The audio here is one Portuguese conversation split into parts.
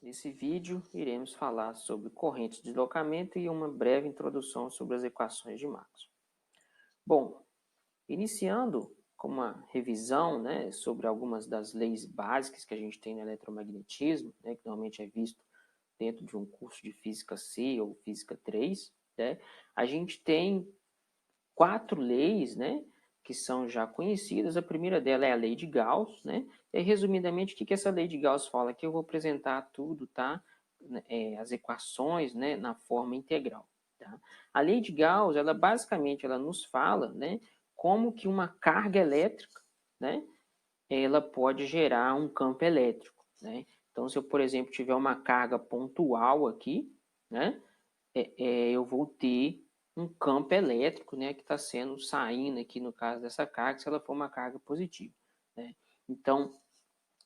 Nesse vídeo, iremos falar sobre correntes de deslocamento e uma breve introdução sobre as equações de Maxwell. Bom, iniciando com uma revisão sobre algumas das leis básicas que a gente tem no eletromagnetismo, que normalmente é visto dentro de um curso de Física C ou Física 3, a gente tem 4 leis, que são já conhecidas. A primeira dela é a lei de Gauss, E, resumidamente, o que essa lei de Gauss fala? Que eu vou apresentar tudo, tá? As equações, na forma integral, tá? A lei de Gauss, ela basicamente, ela nos fala, como que uma carga elétrica, ela pode gerar um campo elétrico, Então, se eu, por exemplo, tiver uma carga pontual aqui, eu vou ter um campo elétrico, que está saindo aqui no caso dessa carga, se ela for uma carga positiva, Então,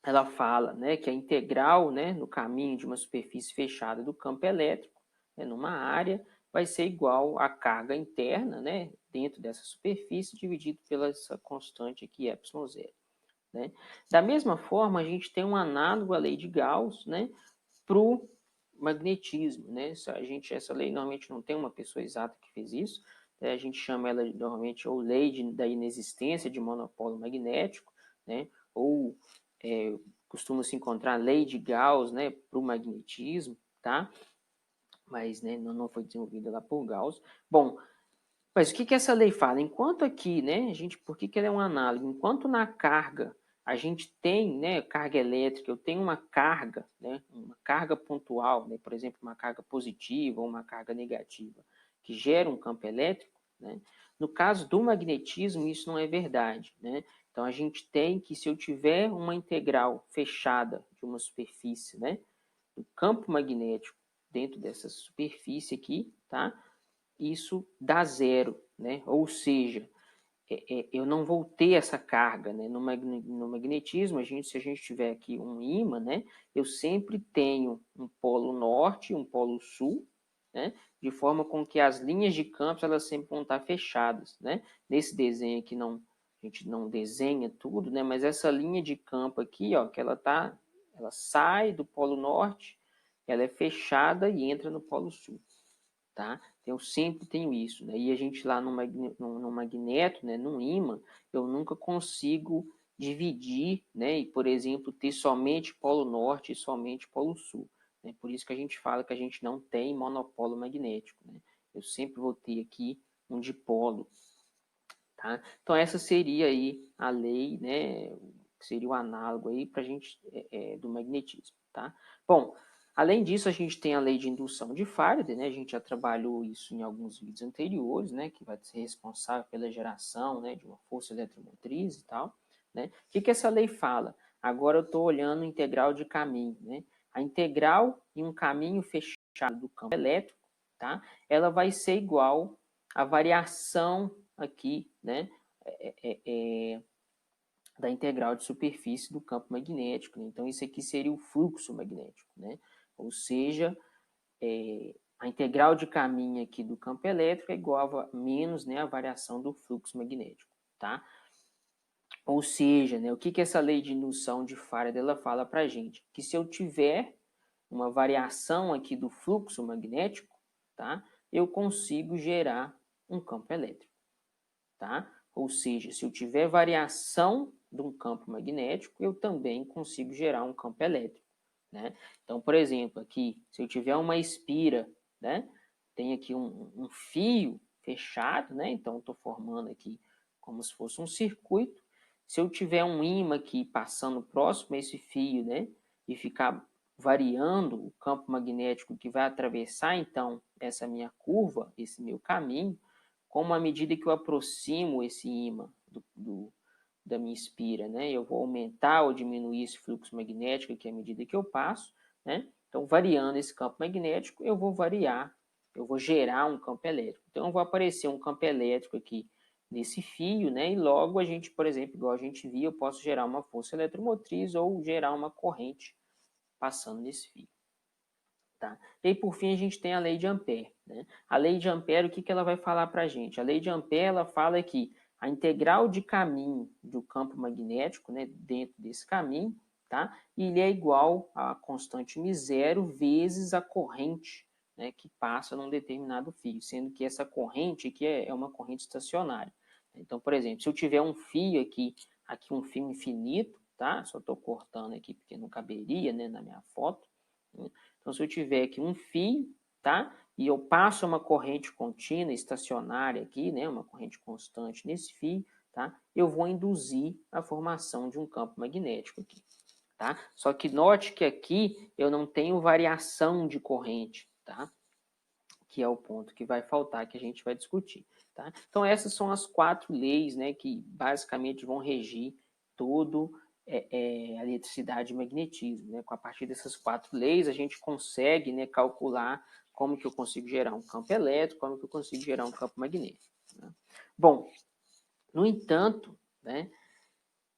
ela fala, que a integral, no caminho de uma superfície fechada do campo elétrico, numa área, vai ser igual à carga interna, dentro dessa superfície, dividido pela essa constante aqui, ε0. Da mesma forma, a gente tem um análogo à lei de Gauss, para o magnetismo, essa lei normalmente não tem uma pessoa exata que fez isso, a gente chama ela normalmente ou lei da inexistência de monopolo magnético, ou costuma se encontrar lei de Gauss, para o magnetismo, tá? Mas não foi desenvolvida lá por Gauss. Bom, mas o que essa lei fala? Enquanto aqui, por que ela é um análogo? Enquanto na carga a gente tem, carga elétrica, eu tenho uma carga, uma carga pontual, por exemplo, uma carga positiva ou uma carga negativa, que gera um campo elétrico, No caso do magnetismo, isso não é verdade, Então, a gente tem que, se eu tiver uma integral fechada de uma superfície, do campo magnético dentro dessa superfície aqui, tá? Isso dá zero, Ou seja, eu não vou ter essa carga, No magnetismo, se a gente tiver aqui um ímã, eu sempre tenho um polo norte e um polo sul, De forma com que as linhas de campos elas sempre vão estar fechadas, Nesse desenho aqui a gente não desenha tudo, Mas essa linha de campo aqui, ó, que ela sai do polo norte, ela é fechada e entra no polo sul. Tá? Então, eu sempre tenho isso, E a gente lá no magneto, num ímã, eu nunca consigo dividir, E, por exemplo, ter somente polo norte e somente polo sul. Por isso que a gente fala que a gente não tem monopolo magnético, Eu sempre vou ter aqui um dipolo, tá? Então, essa seria aí a lei, que seria o análogo aí pra gente do magnetismo, tá? Bom, além disso, a gente tem a lei de indução de Faraday, A gente já trabalhou isso em alguns vídeos anteriores, Que vai ser responsável pela geração, de uma força eletromotriz e tal, O que essa lei fala? Agora eu estou olhando o integral de caminho, A integral em um caminho fechado do campo elétrico, tá? Ela vai ser igual à variação aqui, da integral de superfície do campo magnético. Então, isso aqui seria o fluxo magnético, Ou seja, a integral de caminho aqui do campo elétrico é igual a menos, a variação do fluxo magnético, tá? Ou seja, o que essa lei de indução de Faraday ela fala para a gente? Que se eu tiver uma variação aqui do fluxo magnético, tá? Eu consigo gerar um campo elétrico, tá? Ou seja, se eu tiver variação de um campo magnético, eu também consigo gerar um campo elétrico, Então, por exemplo, aqui, se eu tiver uma espira, tem aqui um fio fechado, Então, estou formando aqui como se fosse um circuito. Se eu tiver um ímã aqui passando próximo a esse fio, E ficar variando o campo magnético que vai atravessar, então, essa minha curva, esse meu caminho, como à medida que eu aproximo esse ímã da minha espira, eu vou aumentar ou diminuir esse fluxo magnético aqui à medida que eu passo, Então, variando esse campo magnético, eu vou gerar um campo elétrico. Então, vai aparecer um campo elétrico aqui nesse fio, E logo a gente, por exemplo, igual a gente viu, eu posso gerar uma força eletromotriz ou gerar uma corrente passando nesse fio. Tá? E aí, por fim, a gente tem a lei de Ampère. A lei de Ampère, o que ela vai falar para a gente? A lei de Ampère ela fala que a integral de caminho do campo magnético, dentro desse caminho, tá? E ele é igual a constante μ0 vezes a corrente, né, que passa num determinado fio, sendo que essa corrente aqui é uma corrente estacionária. Então, por exemplo, se eu tiver um fio aqui um fio infinito, tá? Só estou cortando aqui porque não caberia, né, na minha foto. Né? Então, se eu tiver aqui um fio, tá? E eu passo uma corrente contínua, estacionária aqui, né? Uma corrente constante nesse fio, tá? Eu vou induzir a formação de um campo magnético aqui, tá? Só que note que aqui eu não tenho variação de corrente, tá? Que é o ponto que vai faltar, que a gente vai discutir. Tá? Então, essas são as 4 leis, né, que basicamente vão regir todo a eletricidade e magnetismo. Né? A partir dessas 4 leis, a gente consegue, né, calcular como que eu consigo gerar um campo elétrico, como que eu consigo gerar um campo magnético. Né? Bom, no entanto, né,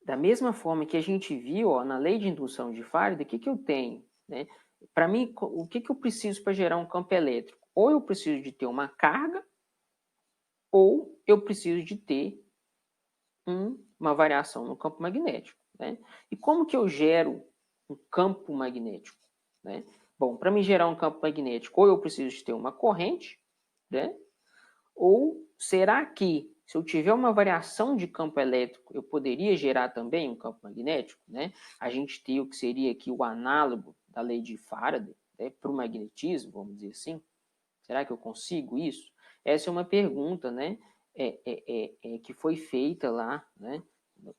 da mesma forma que a gente viu ó, na lei de indução de Faraday, o que eu tenho? Né? Para mim, o que eu preciso para gerar um campo elétrico? Ou eu preciso de ter uma carga, ou eu preciso de ter uma variação no campo magnético. Né? E como que eu gero um campo magnético? Né? Bom, para me gerar um campo magnético, ou eu preciso de ter uma corrente, né? Ou será que, se eu tiver uma variação de campo elétrico, eu poderia gerar também um campo magnético? Né? A gente tem o que seria aqui o análogo da lei de Faraday, né, para o magnetismo, vamos dizer assim. Será que eu consigo isso? Essa é uma pergunta, né, que foi feita lá, né,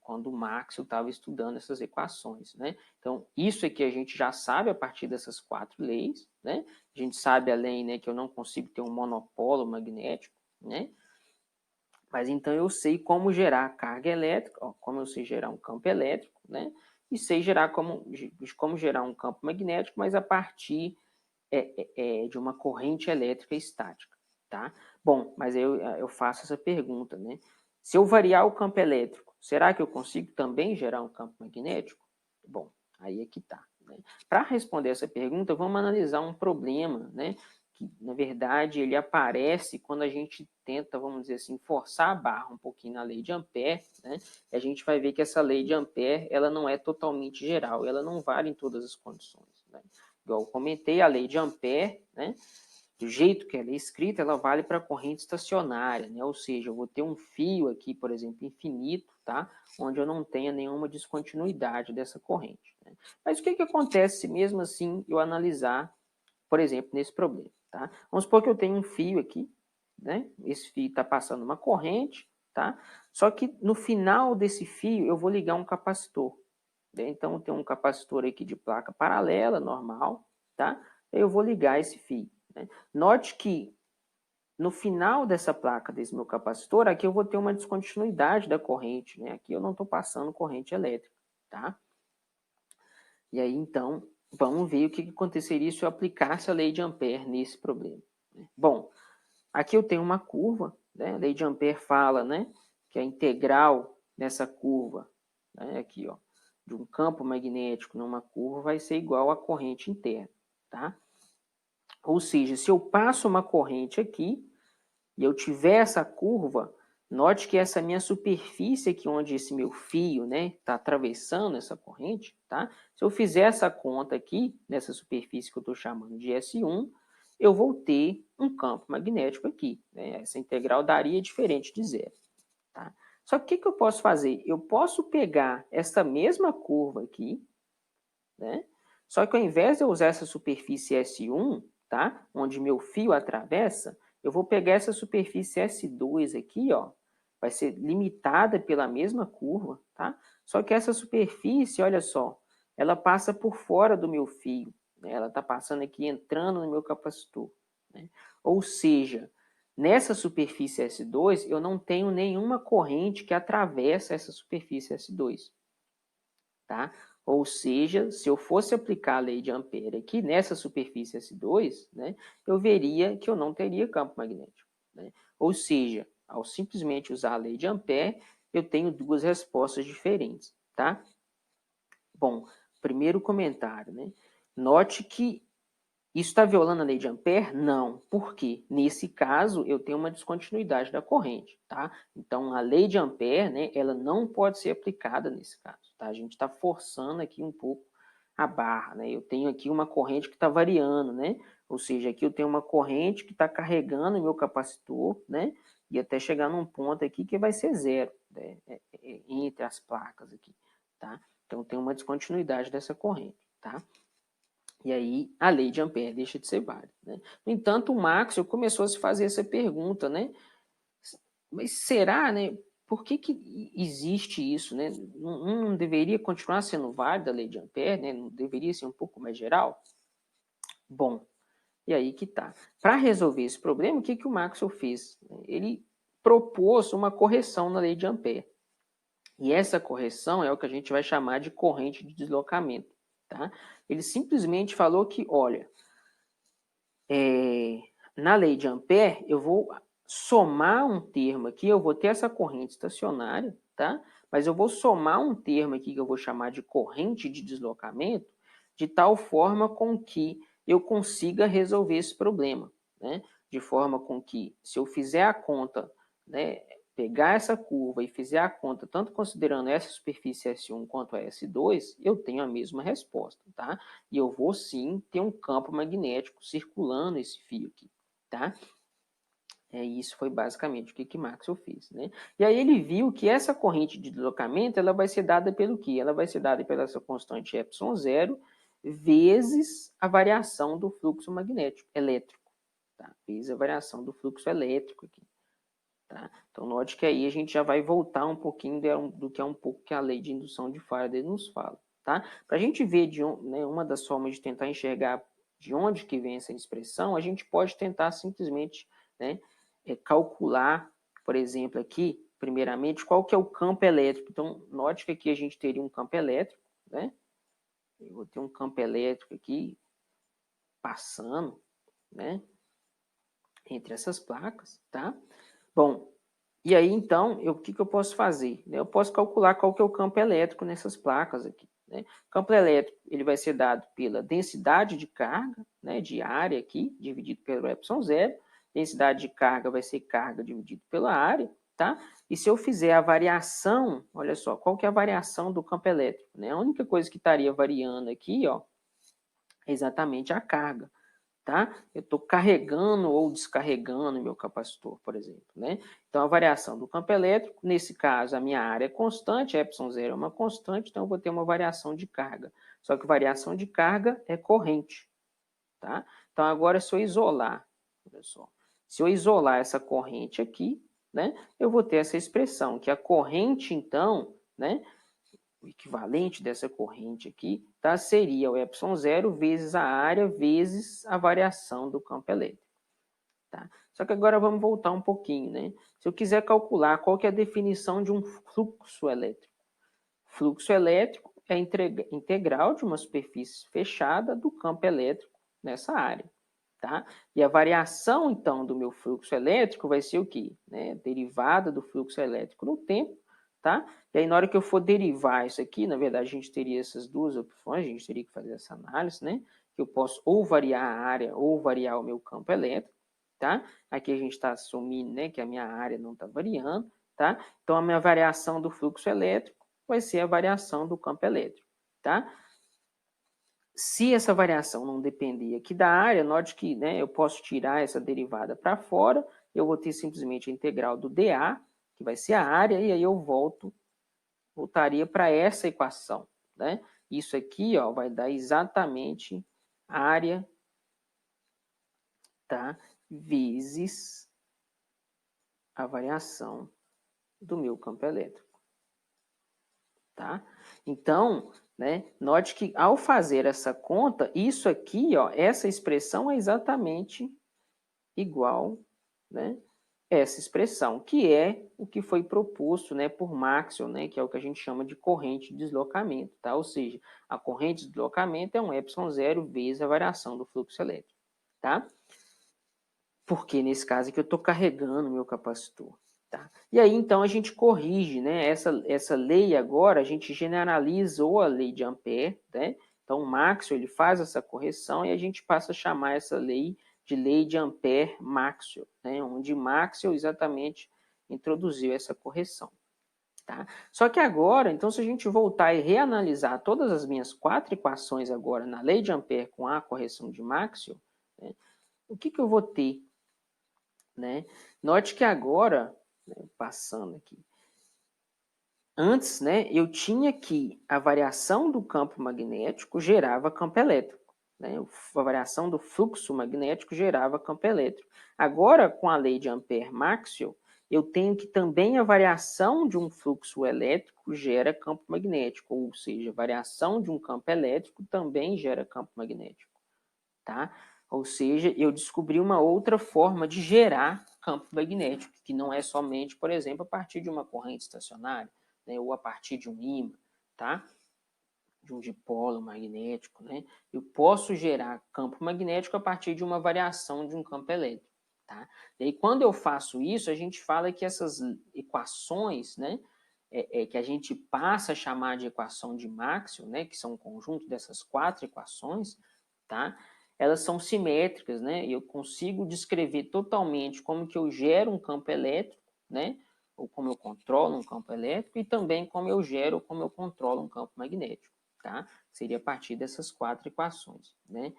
quando o Maxwell estava estudando essas equações, né? Então, isso aqui a gente já sabe a partir dessas 4 leis, né? A gente sabe além, né, que eu não consigo ter um monopolo magnético, né? Mas então eu sei como gerar carga elétrica, ó, como eu sei gerar um campo elétrico, né? E sei gerar como gerar um campo magnético, mas a partir de uma corrente elétrica estática, tá? Bom, mas eu faço essa pergunta, né? Se eu variar o campo elétrico, será que eu consigo também gerar um campo magnético? Bom, aí é que tá. Né? Para responder essa pergunta, vamos analisar um problema, né? Que, na verdade, ele aparece quando a gente tenta, vamos dizer assim, forçar a barra um pouquinho na lei de Ampère, né? E a gente vai ver que essa lei de Ampère, ela não é totalmente geral, ela não vale em todas as condições, né? Igual eu comentei, a lei de Ampère, né, do jeito que ela é escrita, ela vale para corrente estacionária, né? Ou seja, eu vou ter um fio aqui, por exemplo, infinito, tá? Onde eu não tenha nenhuma descontinuidade dessa corrente. Né? Mas o que acontece se mesmo assim eu analisar, por exemplo, nesse problema, tá? Vamos supor que eu tenho um fio aqui, né? Esse fio está passando uma corrente, tá? Só que no final desse fio eu vou ligar um capacitor. Então, tem um capacitor aqui de placa paralela, normal, tá? Eu vou ligar esse fio. Né? Note que no final dessa placa, desse meu capacitor, aqui eu vou ter uma descontinuidade da corrente. Né? Aqui eu não estou passando corrente elétrica, tá? E aí, então, vamos ver o que aconteceria se eu aplicasse a lei de Ampère nesse problema. Né? Bom, aqui eu tenho uma curva, né? A lei de Ampère fala, né, que a integral dessa curva, né, aqui, ó, de um campo magnético numa curva vai ser igual à corrente interna, tá? Ou seja, se eu passo uma corrente aqui e eu tiver essa curva, note que essa minha superfície aqui onde esse meu fio, né, está atravessando essa corrente, tá? Se eu fizer essa conta aqui, nessa superfície que eu estou chamando de S1, eu vou ter um campo magnético aqui, né? Essa integral daria diferente de zero, tá? Só que o que eu posso fazer? Eu posso pegar essa mesma curva aqui, né? Só que ao invés de eu usar essa superfície S1, tá? Onde meu fio atravessa, eu vou pegar essa superfície S2 aqui, ó. Vai ser limitada pela mesma curva, tá? Só que essa superfície, olha só, ela passa por fora do meu fio, né? Ela está passando aqui, entrando no meu capacitor, né? Ou seja, nessa superfície S2, eu não tenho nenhuma corrente que atravessa essa superfície S2, tá? Ou seja, se eu fosse aplicar a lei de Ampère aqui nessa superfície S2, né, eu veria que eu não teria campo magnético. Né? Ou seja, ao simplesmente usar a lei de Ampère, eu tenho duas respostas diferentes. Tá? Bom, primeiro comentário. Né? Note que isso está violando a lei de Ampère? Não. Por quê? Nesse caso, eu tenho uma descontinuidade da corrente, tá? Então, a lei de Ampère, né, ela não pode ser aplicada nesse caso, tá? A gente está forçando aqui um pouco a barra, né? Eu tenho aqui uma corrente que está variando, né? Ou seja, aqui eu tenho uma corrente que está carregando o meu capacitor, né? E até chegar num ponto aqui que vai ser zero, né? Entre as placas aqui, tá? Então tem uma descontinuidade dessa corrente, tá? E aí a lei de Ampère deixa de ser válida, né? No entanto, o Maxwell começou a se fazer essa pergunta, né? Mas será, né? Por que existe isso, né? Não deveria continuar sendo válida a lei de Ampère, né? Não deveria ser um pouco mais geral? Bom, e aí que tá. Para resolver esse problema, o que o Maxwell fez? Ele propôs uma correção na lei de Ampère. E essa correção é o que a gente vai chamar de corrente de deslocamento, tá? Ele simplesmente falou que, olha, na lei de Ampère, eu vou somar um termo aqui, eu vou ter essa corrente estacionária, tá? Mas eu vou somar um termo aqui que eu vou chamar de corrente de deslocamento, de tal forma com que eu consiga resolver esse problema, né? De forma com que, se eu fizer a conta, né, pegar essa curva e fizer a conta, tanto considerando essa superfície S1 quanto a S2, eu tenho a mesma resposta, tá? E eu vou sim ter um campo magnético circulando esse fio aqui, tá? Isso foi basicamente o que Maxwell fez, né? E aí ele viu que essa corrente de deslocamento, ela vai ser dada pelo quê? Ela vai ser dada pela essa constante ε0 vezes a variação do fluxo magnético, elétrico, tá? Vezes a variação do fluxo elétrico aqui, tá? Então note que aí a gente já vai voltar um pouquinho do que é um pouco que a lei de indução de Faraday nos fala, tá? Para a gente ver né, uma das formas de tentar enxergar de onde que vem essa expressão, a gente pode tentar simplesmente, né, calcular, por exemplo, aqui, primeiramente, qual que é o campo elétrico. Então, note que aqui a gente teria um campo elétrico, né? Eu vou ter um campo elétrico aqui passando, né, entre essas placas, tá? Bom, e aí, então, o que eu posso fazer? Eu posso calcular qual que é o campo elétrico nessas placas aqui, né? O campo elétrico ele vai ser dado pela densidade de carga, né, de área aqui, dividido pelo ε0. Densidade de carga vai ser carga dividido pela área, tá? E se eu fizer a variação, olha só, qual que é a variação do campo elétrico, né? A única coisa que estaria variando aqui, ó, é exatamente a carga, tá? Eu estou carregando ou descarregando meu capacitor, por exemplo, né? Então, a variação do campo elétrico, nesse caso, a minha área é constante, ε0 é uma constante, então eu vou ter uma variação de carga. Só que variação de carga é corrente, tá? Então, agora, se eu isolar, olha só, se eu isolar essa corrente aqui, né, eu vou ter essa expressão, que a corrente, então, né, o equivalente dessa corrente aqui, tá, seria o ε0 vezes a área vezes a variação do campo elétrico. Tá? Só que agora vamos voltar um pouquinho, né? Se eu quiser calcular qual que é a definição de um fluxo elétrico. Fluxo elétrico é a integral de uma superfície fechada do campo elétrico nessa área. Tá? E a variação, então, do meu fluxo elétrico vai ser o quê? Né? Derivada do fluxo elétrico no tempo, tá? E aí, na hora que eu for derivar isso aqui, na verdade, a gente teria essas duas opções, a gente teria que fazer essa análise, né? Que eu posso ou variar a área ou variar o meu campo elétrico, tá? Aqui a gente está assumindo, né, que a minha área não está variando, tá? Então, a minha variação do fluxo elétrico vai ser a variação do campo elétrico, tá? Se essa variação não depender aqui da área, note que, né, eu posso tirar essa derivada para fora, eu vou ter simplesmente a integral do dA, que vai ser a área, e aí eu voltaria para essa equação, né? Isso aqui, ó, vai dar exatamente área, tá, vezes a variação do meu campo elétrico, tá? Então, né, note que ao fazer essa conta, isso aqui, ó, essa expressão é exatamente igual, né, essa expressão, que é o que foi proposto, né, por Maxwell, né, que é o que a gente chama de corrente de deslocamento, tá? Ou seja, a corrente de deslocamento é um ε0 vezes a variação do fluxo elétrico, tá? Porque nesse caso aqui eu estou carregando meu capacitor. Tá? E aí, então, a gente corrige, né? Essa lei agora, a gente generalizou a lei de Ampère, né? Então, o Maxwell ele faz essa correção e a gente passa a chamar essa lei de Ampère-Maxwell, né? Onde Maxwell exatamente introduziu essa correção. Tá? Só que agora, então, se a gente voltar e reanalisar todas as minhas 4 equações agora na lei de Ampère com a correção de Maxwell, né, o que eu vou ter? Né? Note que agora, né, passando aqui, antes, né, eu tinha que a variação do campo magnético gerava campo elétrico. Né? A variação do fluxo magnético gerava campo elétrico. Agora, com a lei de Ampère-Maxwell, eu tenho que também a variação de um fluxo elétrico gera campo magnético, ou seja, a variação de um campo elétrico também gera campo magnético. Tá? Ou seja, eu descobri uma outra forma de gerar campo magnético, que não é somente, por exemplo, a partir de uma corrente estacionária, né, ou a partir de um ímã, tá? De um dipolo magnético, né? Eu posso gerar campo magnético a partir de uma variação de um campo elétrico, tá? E aí, quando eu faço isso, a gente fala que essas equações, né, que a gente passa a chamar de equação de Maxwell, né, que são um conjunto dessas 4 equações, tá? Elas são simétricas, né? Eu consigo descrever totalmente como que eu gero um campo elétrico, né? Ou como eu controlo um campo elétrico e também como eu gero ou como eu controlo um campo magnético, tá? Seria a partir dessas 4 equações, né?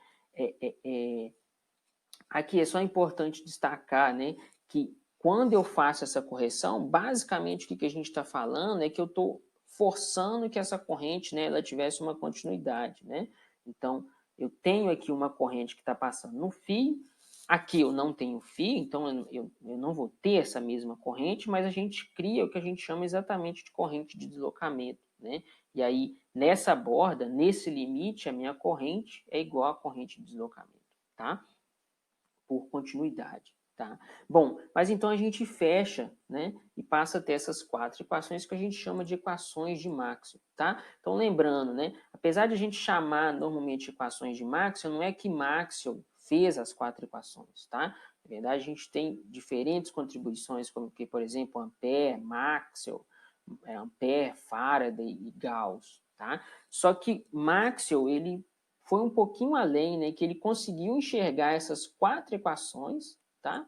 Aqui é só importante destacar, né, que quando eu faço essa correção, basicamente o que a gente está falando é que eu estou forçando que essa corrente, né, ela tivesse uma continuidade, né? Então, eu tenho aqui uma corrente que está passando no fio, aqui eu não tenho fio, então eu não vou ter essa mesma corrente, mas a gente cria o que a gente chama exatamente de corrente de deslocamento, né? E aí, nessa borda, nesse limite, a minha corrente é igual à corrente de deslocamento, tá? Por continuidade, tá? Bom, mas então a gente fecha, né, e passa a ter essas 4 equações que a gente chama de equações de Maxwell, tá? Então lembrando, né, apesar de a gente chamar normalmente equações de Maxwell, não é que Maxwell fez as 4 equações, tá? Na verdade, a gente tem diferentes contribuições, como que, por exemplo, Ampère, Maxwell, Ampère, Faraday e Gauss, tá? Só que Maxwell, ele foi um pouquinho além, né, que ele conseguiu enxergar essas 4 equações, tá?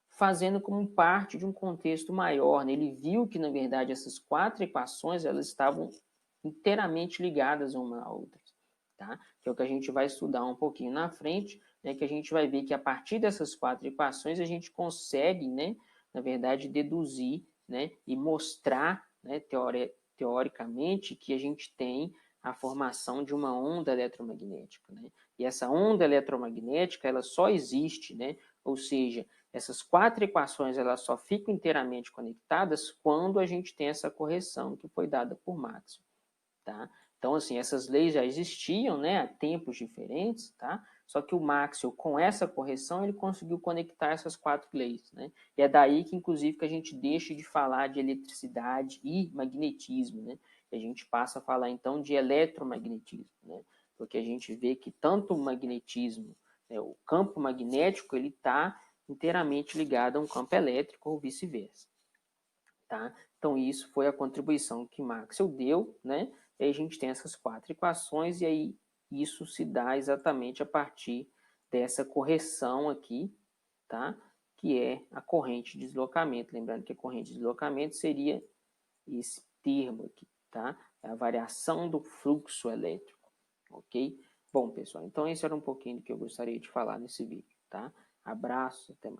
Fazendo como parte de um contexto maior, né? Ele viu que, na verdade, essas 4 equações elas estavam inteiramente ligadas uma à outra, tá? Que é o que a gente vai estudar um pouquinho na frente, né, que a gente vai ver que a partir dessas 4 equações a gente consegue, né, na verdade, deduzir, né, e mostrar, né, teoricamente, que a gente tem a formação de uma onda eletromagnética, né? E essa onda eletromagnética, ela só existe, né? Ou seja, essas 4 equações elas só ficam inteiramente conectadas quando a gente tem essa correção que foi dada por Maxwell, tá? Então, assim, essas leis já existiam, né, há tempos diferentes, tá? Só que o Maxwell, com essa correção, ele conseguiu conectar essas 4 leis, né? E é daí que, inclusive, que a gente deixa de falar de eletricidade e magnetismo, né? E a gente passa a falar, então, de eletromagnetismo, né? Porque a gente vê que tanto o magnetismo, né, o campo magnético, ele está inteiramente ligado a um campo elétrico ou vice-versa, tá? Então, isso foi a contribuição que Maxwell deu, né? E aí a gente tem essas 4 equações, e aí isso se dá exatamente a partir dessa correção aqui, tá? Que é a corrente de deslocamento. Lembrando que a corrente de deslocamento seria esse termo aqui, tá? É a variação do fluxo elétrico, ok? Bom, pessoal, então esse era um pouquinho do que eu gostaria de falar nesse vídeo, tá? Abraço, até mais.